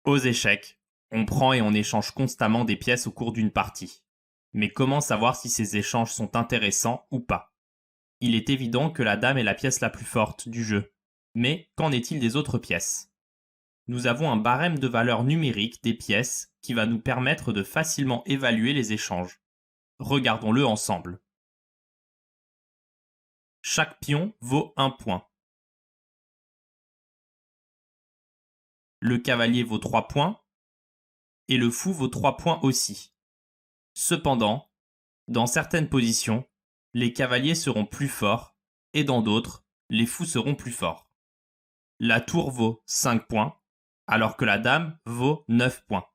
Aux échecs, on prend et on échange constamment des pièces au cours d'une partie. Mais comment savoir si ces échanges sont intéressants ou pas? Il est évident que la dame est la pièce la plus forte du jeu. Mais qu'en est-il des autres pièces? Nous avons un barème de valeur numérique des pièces qui va nous permettre de facilement évaluer les échanges. Regardons-le ensemble. Chaque pion vaut 1 point. Le cavalier vaut 3 points et le fou vaut 3 points aussi. Cependant, dans certaines positions, les cavaliers seront plus forts et dans d'autres, les fous seront plus forts. La tour vaut 5 points alors que la dame vaut 9 points.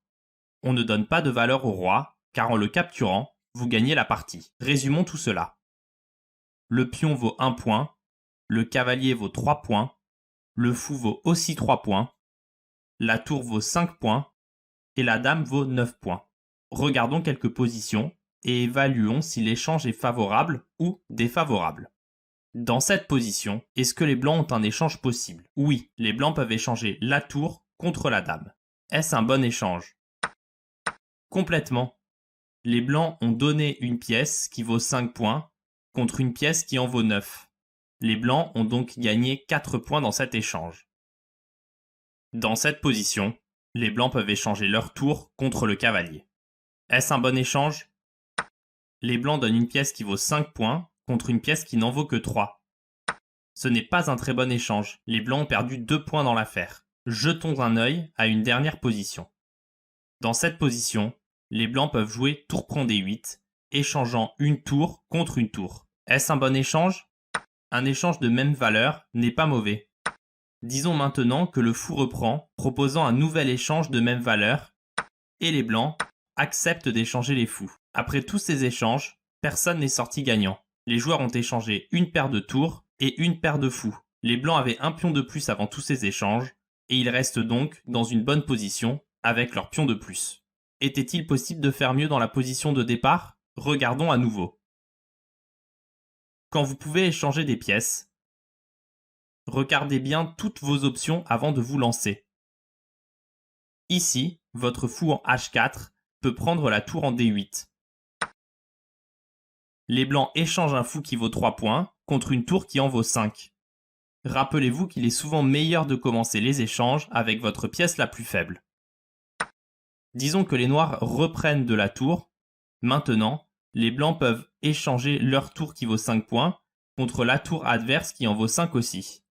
On ne donne pas de valeur au roi car en le capturant, vous gagnez la partie. Résumons tout cela. Le pion vaut 1 point, le cavalier vaut 3 points, le fou vaut aussi 3 points, la tour vaut 5 points et la dame vaut 9 points. Regardons quelques positions et évaluons si l'échange est favorable ou défavorable. Dans cette position, est-ce que les blancs ont un échange possible? Oui, les blancs peuvent échanger la tour contre la dame. Est-ce un bon échange? Complètement. Les blancs ont donné une pièce qui vaut 5 points contre une pièce qui en vaut 9. Les blancs ont donc gagné 4 points dans cet échange. Dans cette position, les blancs peuvent échanger leur tour contre le cavalier. Est-ce un bon échange? Les blancs donnent une pièce qui vaut 5 points contre une pièce qui n'en vaut que 3. Ce n'est pas un très bon échange. Les blancs ont perdu 2 points dans l'affaire. Jetons un œil à une dernière position. Dans cette position, les blancs peuvent jouer tour prend D8, échangeant une tour contre une tour. Est-ce un bon échange? Un échange de même valeur n'est pas mauvais. Disons maintenant que le fou reprend, proposant un nouvel échange de même valeur, et les blancs acceptent d'échanger les fous. Après tous ces échanges, personne n'est sorti gagnant. Les joueurs ont échangé une paire de tours et une paire de fous. Les blancs avaient un pion de plus avant tous ces échanges, et ils restent donc dans une bonne position avec leur pion de plus. Était-il possible de faire mieux dans la position de départ? Regardons à nouveau. Quand vous pouvez échanger des pièces, regardez bien toutes vos options avant de vous lancer. Ici, votre fou en H4 peut prendre la tour en D8. Les blancs échangent un fou qui vaut 3 points contre une tour qui en vaut 5. Rappelez-vous qu'il est souvent meilleur de commencer les échanges avec votre pièce la plus faible. Disons que les noirs reprennent de la tour. Maintenant, les blancs peuvent échanger leur tour qui vaut 5 points contre la tour adverse qui en vaut 5 aussi.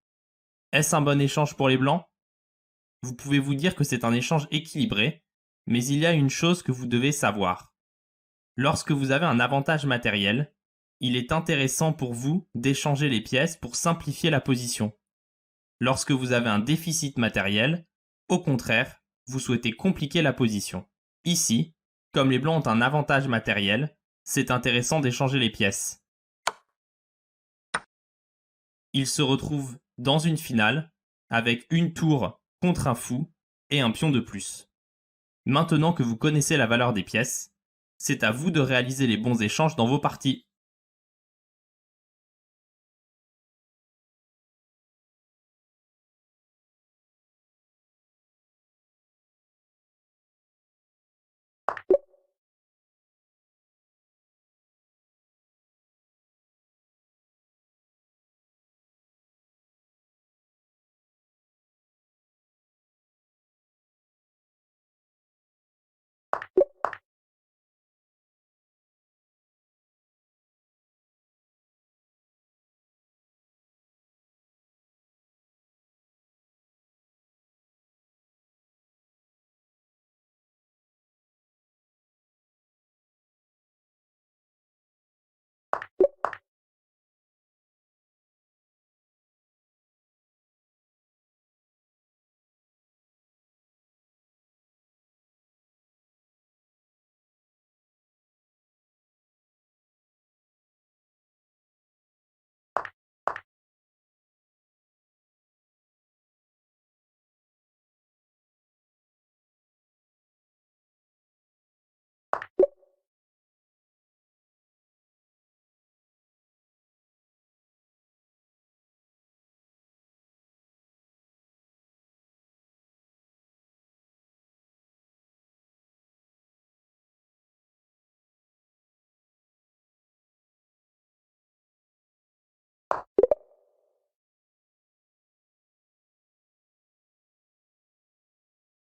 Est-ce un bon échange pour les blancs? Vous pouvez vous dire que c'est un échange équilibré, mais il y a une chose que vous devez savoir. Lorsque vous avez un avantage matériel, il est intéressant pour vous d'échanger les pièces pour simplifier la position. Lorsque vous avez un déficit matériel, au contraire, vous souhaitez compliquer la position. Ici, comme les blancs ont un avantage matériel, c'est intéressant d'échanger les pièces. Ils se retrouvent dans une finale avec une tour contre un fou et un pion de plus. Maintenant que vous connaissez la valeur des pièces, c'est à vous de réaliser les bons échanges dans vos parties.